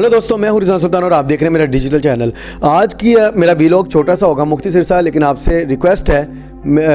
Hello दोस्तों, मैं हूं रिजवान सुल्तान और आप देख रहे हैं मेरा डिजिटल चैनल। आज की मेरा वीलॉग छोटा सा होगा, मुख्तसर सा, लेकिन आपसे रिक्वेस्ट है,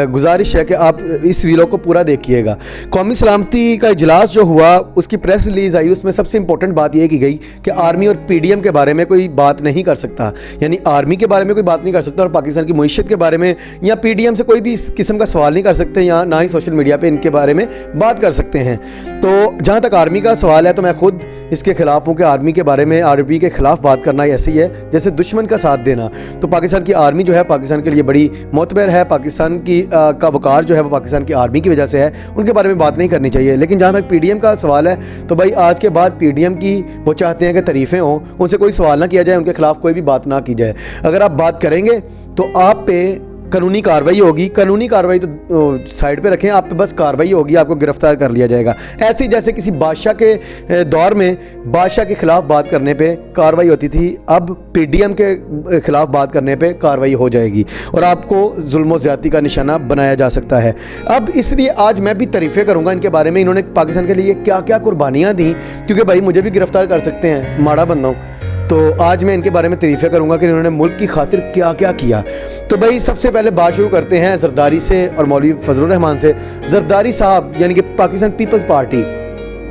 गुजारिश है कि आप इस वीलॉग को पूरा देखिएगा। कौमी सलामती का इजलास जो हुआ, उसकी प्रेस रिलीज़ आई, उसमें सबसे इंपॉर्टेंट बात यह की गई कि आर्मी और पीडीएम के बारे में कोई बात नहीं कर सकता, यानी आर्मी के बारे में कोई बात नहीं कर सकता और पाकिस्तान की मईशत के बारे में या पीडीएम से कोई भी इस किस्म का सवाल नहीं कर सकते, या ना ही सोशल मीडिया पर इनके बारे में बात कर सकते हैं। तो जहाँ तक आर्मी का सवाल है तो मैं खुद इसके खिलाफ हूँ कि आर्मी के बारे में, आर्मी के खिलाफ बात करना ऐसे ही है जैसे दुश्मन का साथ देना। तो पाकिस्तान की आर्मी जो है पाकिस्तान के लिए बड़ी मोतबर है, पाकिस्तान की का वकार जो है वो पाकिस्तान की आर्मी की वजह से है, उनके बारे में बात नहीं करनी चाहिए। लेकिन जहाँ तक पीडीएम का सवाल है तो भाई आज के बाद पीडीएम की वो चाहते हैं कि तारीफ़ें हों, उनसे कोई सवाल ना किया जाए, उनके खिलाफ कोई भी बात ना की जाए। अगर आप बात करेंगे तो आप पे कानूनी कार्रवाई होगी। कानूनी कार्रवाई तो साइड पे रखें, आप पे बस कार्रवाई होगी, आपको गिरफ्तार कर लिया जाएगा। ऐसे ही जैसे किसी बादशाह के दौर में बादशाह के खिलाफ बात करने पे कार्रवाई होती थी, अब पीडीएम के खिलाफ बात करने पे कार्रवाई हो जाएगी और आपको जुल्म व ज़्यादती का निशाना बनाया जा सकता है। अब इसलिए आज मैं भी तारीफ़ें करूँगा इनके बारे में, इन्होंने पाकिस्तान के लिए क्या क्या कुर्बानियाँ दी, क्योंकि भाई मुझे भी गिरफ्तार कर सकते हैं, माड़ा बंदा हूँ। तो आज मैं इनके बारे में तारीफ़ें करूंगा कि इन्होंने मुल्क की खातिर क्या क्या किया। तो भाई सबसे पहले बात शुरू करते हैं जरदारी से और मौलवी फजलुर रहमान से। जरदारी साहब यानी कि पाकिस्तान पीपल्स पार्टी,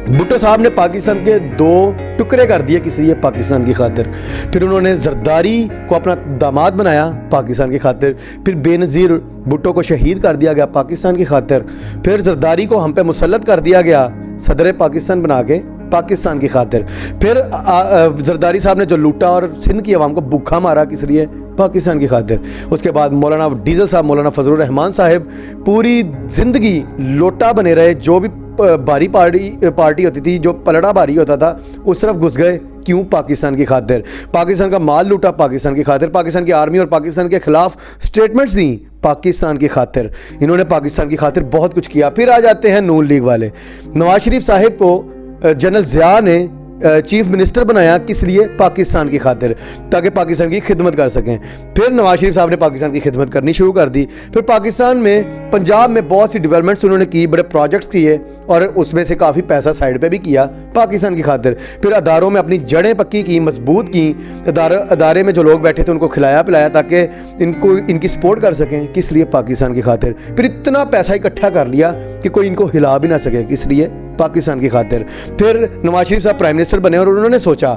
भुट्टो साहब ने पाकिस्तान के 2 टुकड़े कर दिए किस लिए? पाकिस्तान की खातिर। फिर उन्होंने जरदारी को अपना दामाद बनाया पाकिस्तान की खातिर। फिर बेनज़ीर भुट्टो को शहीद कर दिया गया पाकिस्तान की खातिर। फिर जरदारी को हम पे मुसल्लत कर दिया गया सदर पाकिस्तान बना के पाकिस्तान की खातिर। फिर जरदारी साहब ने जो लूटा और सिंध की आवाम को भूखा मारा किस लिए? पाकिस्तान की खातिर। उसके बाद मौलाना डीजल साहब, मौलाना फजलुर रहमान साहब पूरी ज़िंदगी लोटा बने रहे, जो भी बारी पार्टी होती थी, जो पलड़ा बारी होता था उस तरफ घुस गए। क्यों? पाकिस्तान की खातिर। पाकिस्तान का माल लूटा पाकिस्तान की खातिर। पाकिस्तान की आर्मी और पाकिस्तान के खिलाफ स्टेटमेंट्स दी पाकिस्तान की खातिर। इन्होंने पाकिस्तान की खातिर बहुत कुछ किया। फिर आ जाते हैं नून लीग वाले। नवाज शरीफ साहिब को जनरल ज़िया ने चीफ मिनिस्टर बनाया किस लिए? पाकिस्तान की खातिर, ताकि पाकिस्तान की खिदमत कर सकें। फिर नवाज शरीफ साहब ने पाकिस्तान की खिदमत करनी शुरू कर दी। फिर पाकिस्तान में, पंजाब में बहुत सी डेवलपमेंट्स उन्होंने की, बड़े प्रोजेक्ट्स किए और उसमें से काफ़ी पैसा साइड पे भी किया पाकिस्तान की खातिर। फिर अदारों में अपनी जड़ें पक्की की, मजबूत की। अदारे में जो लोग बैठे थे उनको खिलाया पिलाया ताकि इनकी सपोर्ट कर सकें। किस लिए? पाकिस्तान की खातिर। फिर इतना पैसा इकट्ठा कर लिया कि कोई इनको हिला भी ना सके। किस लिए? पाकिस्तान की खातिर। फिर नवाज शरीफ साहब प्राइम मिनिस्टर बने और उन्होंने सोचा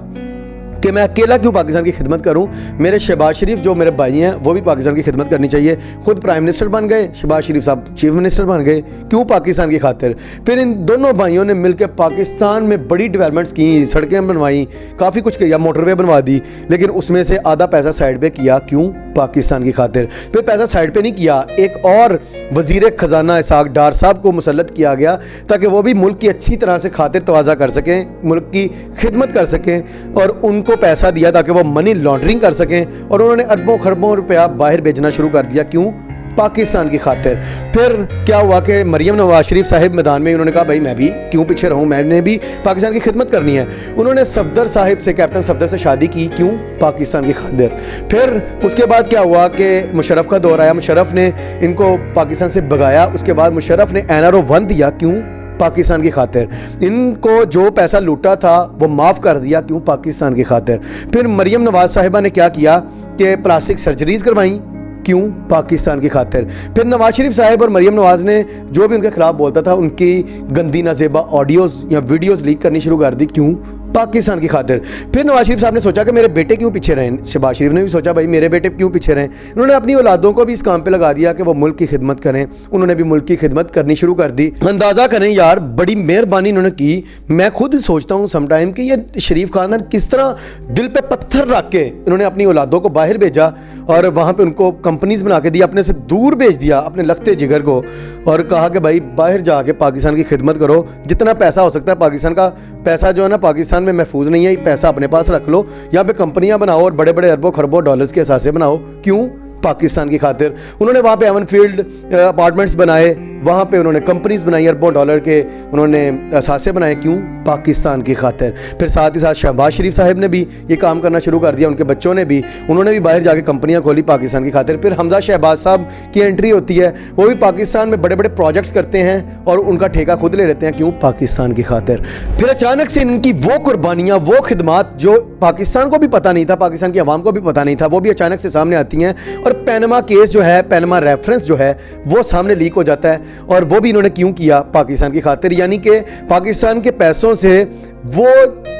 कि मैं अकेला क्यों पाकिस्तान की खिदमत करूं, मेरे शहबाज शरीफ जो मेरे भाई हैं वो भी पाकिस्तान की खिदमत करनी चाहिए। खुद प्राइम मिनिस्टर बन गए, शहबाज शरीफ साहब चीफ मिनिस्टर बन गए। क्यों? पाकिस्तान की खातिर। फिर इन दोनों भाइयों ने मिलकर पाकिस्तान में बड़ी डेवलपमेंट्स की, सड़कें बनवाई, काफ़ी कुछ किया, मोटरवे बनवा दी, लेकिन उसमें से आधा पैसा साइड पे किया। क्यों? पाकिस्तान की खातिर। फिर पैसा साइड पे नहीं किया, एक और वजीर खजाना इसाक डार साहब को मुसल्लत किया गया ताकि वो भी मुल्क की अच्छी तरह से खातिर तवाज़ा कर सकें, मुल्क की खिदमत कर सकें, और उनको पैसा दिया ताकि वो मनी लॉन्ड्रिंग कर सकें। और उन्होंने अरबों खरबों रुपया बाहर भेजना शुरू कर दिया। क्यों? पाकिस्तान की खातिर। फिर क्या हुआ कि मरियम नवाज शरीफ साहिब मैदान में, उन्होंने कहा भाई मैं भी क्यों पीछे रहूं, मैंने भी पाकिस्तान की खिदमत करनी है। उन्होंने सफदर साहिब से, कैप्टन सफदर से शादी की। क्यों? पाकिस्तान की खातिर। फिर उसके बाद क्या हुआ कि मुशर्रफ का दौर आया, मुशर्रफ ने इनको पाकिस्तान से भगाया। उसके बाद मुशर्रफ ने NRO 1 दिया। क्यों? पाकिस्तान की खातिर। इनको जो पैसा लूटा था वो माफ़ कर दिया। क्यों? पाकिस्तान की खातिर। फिर मरियम नवाज साहिबा ने क्या किया कि प्लास्टिक सर्जरीज करवाई। क्यों? पाकिस्तान की खातिर। फिर नवाज शरीफ साहब और मरियम नवाज ने जो भी उनके खिलाफ बोलता था उनकी गंदी नाजेबा ऑडियोज़ या वीडियोज़ लीक करनी शुरू कर दी। क्यों? पाकिस्तान की खातिर। फिर नवाज शरीफ साहब ने सोचा कि मेरे बेटे क्यों पीछे रहें। शहबाज शरीफ ने भी सोचा भाई मेरे बेटे क्यों पीछे रहें। उन्होंने अपनी औलादों को भी इस काम पे लगा दिया कि वो मुल्क की खिदमत करें। उन्होंने भी मुल्क की खिदमत करनी शुरू कर दी। अंदाज़ा करें यार, बड़ी मेहरबानी इन्होंने की। मैं खुद सोचता हूँ समटाइम कि ये शरीफ खानदान किस तरह दिल पे पत्थर रख के इन्होंने अपनी औलादों को बाहर भेजा और वहाँ पे उनको कंपनीज बना के दी, अपने से दूर भेज दिया अपने लखते जिगर को, और कहा कि भाई बाहर जाके पाकिस्तान की खिदमत करो, जितना पैसा हो सकता है। पाकिस्तान का पैसा जो है ना पाकिस्तान में महफूज नहीं है, पैसा अपने पास रख लो, यहाँ पे कंपनियां बनाओ और बड़े बड़े अरबों खरबों डॉलर्स के असासे बनाओ। क्यों? पाकिस्तान की खातिर। उन्होंने वहाँ पे एवन फील्ड अपार्टमेंट्स बनाए, वहाँ पे उन्होंने कंपनीज बनाई, अरबों डॉलर के उन्होंने असासे बनाए। क्यों? पाकिस्तान की खातिर। फिर साथ ही साथ शहबाज शरीफ साहब ने भी ये काम करना शुरू कर दिया, उनके बच्चों ने भी, उन्होंने भी बाहर जाके कंपनियां खोली पाकिस्तान की खातिर। फिर हमजा शहबाज साहब की एंट्री होती है, वो भी पाकिस्तान में बड़े बड़े प्रोजेक्ट्स करते हैं और उनका ठेका खुद ले लेते हैं। क्यों? पाकिस्तान की खातिर। फिर अचानक से इनकी वो कुर्बानियाँ, वो खिदमात जो पाकिस्तान को भी पता नहीं था, पाकिस्तान की आवाम को भी पता नहीं था, वो भी अचानक से सामने आती हैं और पैनमा केस जो है, पैनमा रेफरेंस जो है वो सामने लीक हो जाता है। और वो भी इन्होंने क्यों किया? पाकिस्तान की खातिर, यानी कि पाकिस्तान के पैसों से वो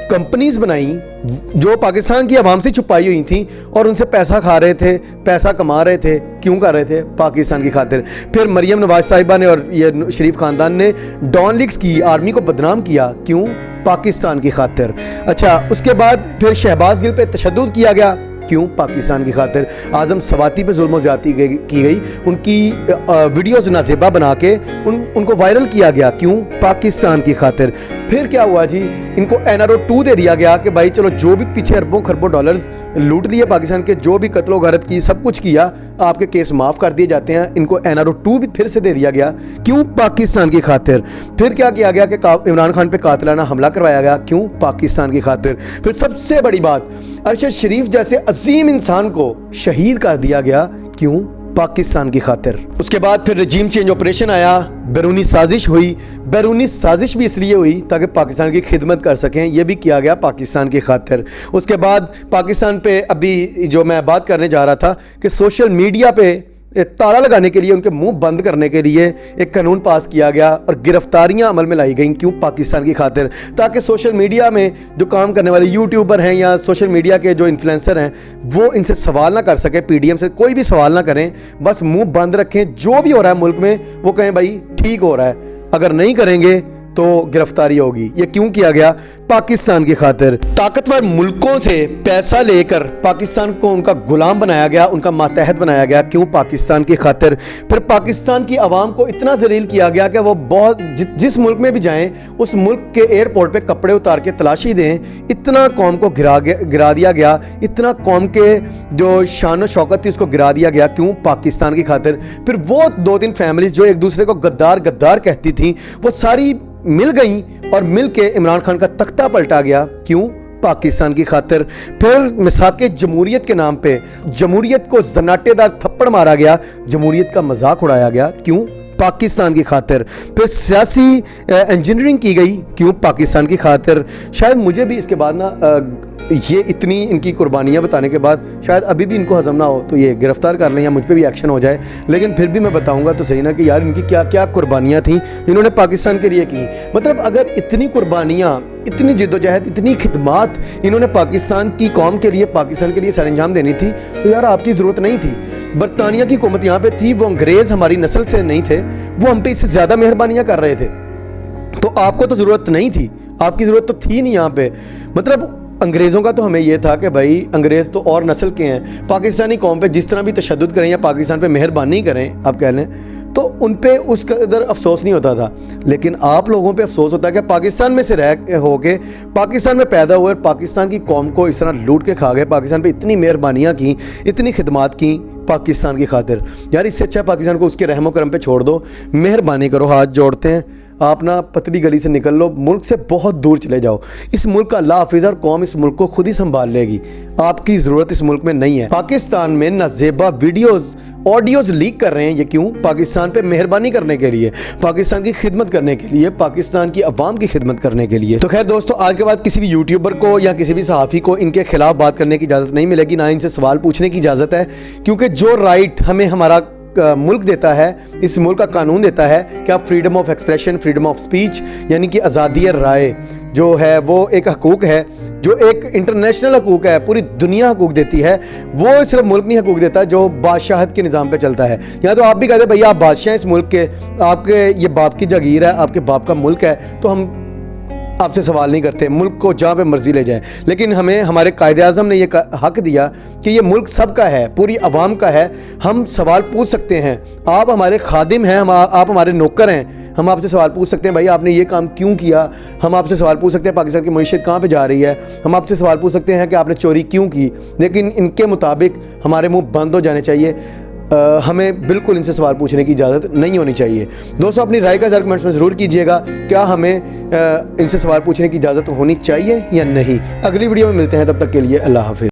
कंपनीज बनाई जो पाकिस्तान की आवाम से छुपाई हुई थी और उनसे पैसा खा रहे थे, पैसा कमा रहे थे। क्यों कर रहे थे? पाकिस्तान की खातिर। फिर मरियम नवाज साहिबा ने और ये शरीफ खानदान ने डॉन लीग्स की आर्मी को बदनाम किया। क्यों? पाकिस्तान की खातिर। अच्छा, उसके बाद फिर शहबाज गिल पे तशद्दुद किया गया। क्यों? पाकिस्तान की खातिर। आज़म सवाती पे जुल्म ज़्यादती की गई, उनकी वीडियोज़ नाज़ेबा बना के उनको वायरल किया गया। क्यों? पाकिस्तान की खातिर। फिर क्या हुआ जी? इनको NRO 2 दे दिया गया कि भाई चलो जो भी पीछे अरबों खरबों डॉलर्स लूट लिए पाकिस्तान के, जो भी कत्लो गारत की, सब कुछ किया, आपके केस माफ़ कर दिए जाते हैं। इनको NRO 2 भी फिर से दे दिया गया। क्यों? पाकिस्तान की खातिर। फिर क्या किया गया कि इमरान खान पे कातिलाना हमला करवाया गया। क्यों? पाकिस्तान की खातिर। फिर सबसे बड़ी बात, अरशद शरीफ जैसे अजीम इंसान को शहीद कर दिया गया। क्यों? पाकिस्तान की खातिर। उसके बाद फिर रजीम चेंज ऑपरेशन आया, बैरूनी साजिश हुई। बैरूनी साजिश भी इसलिए हुई ताकि पाकिस्तान की खिदमत कर सकें, यह भी किया गया पाकिस्तान की खातिर। उसके बाद पाकिस्तान पे अभी जो मैं बात करने जा रहा था कि सोशल मीडिया पे ताला लगाने के लिए, उनके मुंह बंद करने के लिए एक कानून पास किया गया और गिरफ्तारियां अमल में लाई गई। क्यों? पाकिस्तान की खातिर। ताकि सोशल मीडिया में जो काम करने वाले यूट्यूबर हैं या सोशल मीडिया के जो इन्फ्लुएंसर हैं वो इनसे सवाल ना कर सके, PDM से कोई भी सवाल ना करें, बस मुंह बंद रखें। जो भी हो रहा है मुल्क में वो कहें भाई ठीक हो रहा है, अगर नहीं करेंगे तो गिरफ्तारी होगी। ये क्यों किया गया? पाकिस्तान की खातिर। ताकतवर मुल्कों से पैसा लेकर पाकिस्तान को उनका गुलाम बनाया गया, उनका मातहत बनाया गया। क्यों? पाकिस्तान की खातिर। फिर पाकिस्तान की आवाम को इतना जलील किया गया कि वो बहुत जिस मुल्क में भी जाएं उस मुल्क के एयरपोर्ट पे कपड़े उतार के तलाशी दें। इतना कौम को गिरा दिया गया, इतना कौम के जो शान और शौकत थी उसको गिरा दिया गया। क्यों? पाकिस्तान की खातिर। फिर वो 2-3 फैमिलीज जो एक दूसरे को गद्दार गद्दार कहती थी वो सारी मिल गई और मिल के इमरान खान का तख्ता पलटा गया। क्यों? पाकिस्तान की खातिर। फिर मिसाके जमहूरियत के नाम पे जमहूरियत को जनाटेदार थप्पड़ मारा गया, जमहूरियत का मजाक उड़ाया गया। क्यों? पाकिस्तान की खातिर। फिर सियासी इंजीनियरिंग की गई। क्यों? पाकिस्तान की खातिर। शायद मुझे भी इसके बाद ना ये इतनी इनकी कुर्बानियाँ बताने के बाद शायद अभी भी इनको हजम ना हो तो ये गिरफ्तार कर लें या मुझ पे भी एक्शन हो जाए, लेकिन फिर भी मैं बताऊंगा तो सही ना कि यार इनकी क्या क्या कुर्बानियाँ थी जिन्होंने पाकिस्तान के लिए की। मतलब अगर इतनी कुर्बानियाँ, इतनी जिद्दोजहद, इतनी खिदमात इन्होंने पाकिस्तान की कौम के लिए, पाकिस्तान के लिए सर अंजाम देनी थी तो यार आपकी ज़रूरत नहीं थी। बरतानिया की हुकूमत यहाँ पे थी, वो अंग्रेज़ हमारी नस्ल से नहीं थे, वो हम पे इससे ज़्यादा मेहरबानियाँ कर रहे थे, तो आपको तो ज़रूरत नहीं थी, आपकी ज़रूरत तो थी नहीं यहाँ पे। मतलब अंग्रेज़ों का तो हमें यह था कि भाई अंग्रेज़ तो और नस्ल के हैं, पाकिस्तानी कौम पे जिस तरह भी तशद्दुद करें या पाकिस्तान पे मेहरबानी करें आप कह लें तो उन पे उस कदर अफसोस नहीं होता था। लेकिन आप लोगों पे अफसोस होता है कि पाकिस्तान में से रह हो के पाकिस्तान में पैदा हुए, पाकिस्तान की कौम को इस तरह लूट के खा गए, पाकिस्तान पे इतनी मेहरबानियाँ की, इतनी खिदमात की पाकिस्तान की खातिर। यार इससे अच्छा पाकिस्तान को उसके रहमो करम पे छोड़ दो, मेहरबानी करो, हाथ जोड़ते हैं, आप ना पतली गली से निकल लो, मुल्क से बहुत दूर चले जाओ। इस मुल्क का अल्लाह हाफिज़ और कौम इस मुल्क को खुद ही संभाल लेगी, आपकी ज़रूरत इस मुल्क में नहीं है। पाकिस्तान में नाजेबा वीडियोज़ ऑडियोज़ लीक कर रहे हैं, ये क्यों? पाकिस्तान पे मेहरबानी करने के लिए, पाकिस्तान की खिदमत करने के लिए, पाकिस्तान की अवाम की खिदमत करने के लिए। तो खैर दोस्तों, आज के बाद किसी भी यूट्यूबर को या किसी भी सहाफ़ी को इनके खिलाफ बात करने की इजाज़त नहीं मिलेगी, ना इनसे सवाल पूछने की इजाज़त है, क्योंकि जो राइट हमें हमारा मुल्क देता है, इस मुल्क का कानून देता है कि आप freedom of expression, freedom of speech यानी कि आज़ादी राय जो है वो एक हकूक़ है, जो एक इंटरनेशनल हकूक़ है, पूरी दुनिया हकूक़ देती है। वो सिर्फ मुल्क नहीं हकूक़ देता जो बादशाहत के निज़ाम पे चलता है। या तो आप भी कहते हैं भैया आप बादशाह हैं इस मुल्क के, आपके ये बाप की जागीर है, आपके बाप का मुल्क है, तो हम आपसे सवाल नहीं करते, मुल्क को जहाँ पे मर्जी ले जाएं। लेकिन हमें हमारे कायदे आज़म ने ये हक दिया कि ये मुल्क सबका है, पूरी आवाम का है, हम सवाल पूछ सकते हैं। आप हमारे खादिम हैं, आप हमारे नौकर हैं, हम आपसे सवाल पूछ सकते हैं भाई आपने ये काम क्यों किया। हम आपसे सवाल पूछ सकते हैं पाकिस्तान की मईशत कहाँ पे जा रही है, हम आपसे सवाल पूछ सकते हैं कि आपने चोरी क्यों की। लेकिन इनके मुताबिक हमारे मुँह बंद हो जाने चाहिए, हमें बिल्कुल इनसे सवाल पूछने की इजाज़त नहीं होनी चाहिए। दोस्तों अपनी राय का ज़रा कमेंट्स में ज़रूर कीजिएगा, क्या हमें इनसे सवाल पूछने की इजाज़त होनी चाहिए या नहीं। अगली वीडियो में मिलते हैं, तब तक के लिए अल्लाह हाफ़िज़।